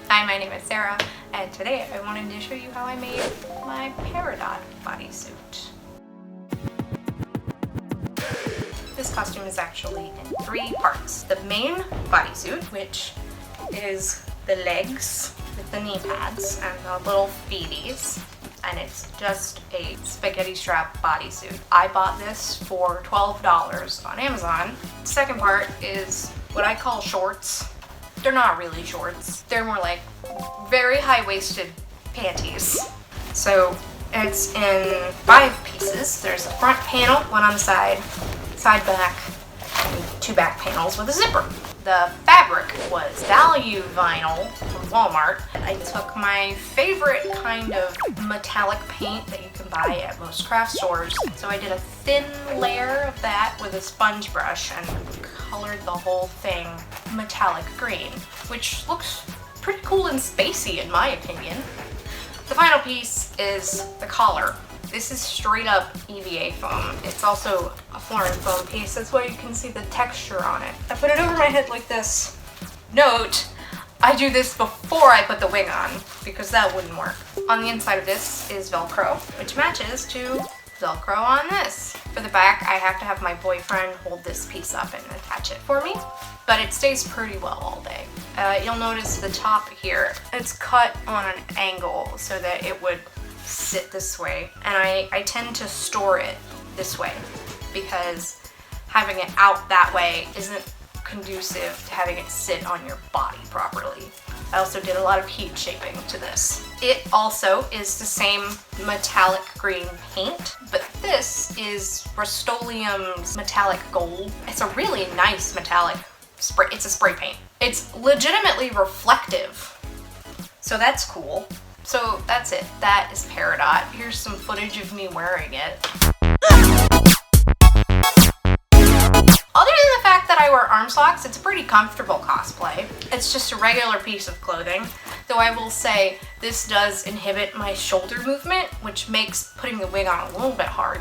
Hi, my name is Sarah, and today I wanted to show you how I made my Peridot bodysuit. This costume is actually in 3 parts. The main bodysuit, which is the legs with the knee pads and the little feeties, and it's just a spaghetti strap bodysuit. I bought this for $12 on Amazon. The second part is what I call shorts. They're not really shorts. They're more like very high-waisted panties. So it's in 5 pieces. There's a front panel, one on the side, side back, and 2 back panels with a zipper. The fabric was value vinyl from Walmart. I took my favorite kind of metallic paint that you can buy at most craft stores. So I did a thin layer of that with a sponge brush and colored the whole thing metallic green, which looks pretty cool and spacey in my opinion. The final piece is the collar. This is straight up EVA foam. It's also a foreign foam piece. That's why you can see the texture on it. I put it over my head like this. Note, I do this before I put the wing on because that wouldn't work. On the inside of this is Velcro, which matches to Velcro on this. For the back, I have to have my boyfriend hold this piece up and attach it for me, but it stays pretty well all day. You'll notice the top here, it's cut on an angle so that it would sit this way, and I tend to store it this way because having it out that way isn't conducive to having it sit on your body properly. I also did a lot of heat shaping to this. It also is the same metallic green paint, but this is Rust-Oleum's metallic gold. It's a really nice metallic spray. It's a spray paint. It's legitimately reflective, so that's cool. So that's it. That is Peridot. Here's some footage of me wearing it. Other than the fact that I wear arm slocks, it's a pretty comfortable cosplay. It's just a regular piece of clothing, though I will say this does inhibit my shoulder movement, which makes putting the wig on a little bit hard.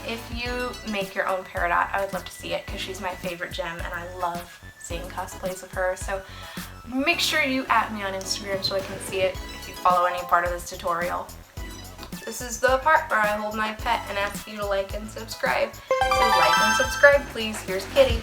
If you make your own Peridot, I would love to see it because she's my favorite gem and I love seeing cosplays of her. So make sure you @ me on Instagram so I can see it if you follow any part of this tutorial. This is the part where I hold my pet and ask you to like and subscribe. So like and subscribe please. Here's Kitty.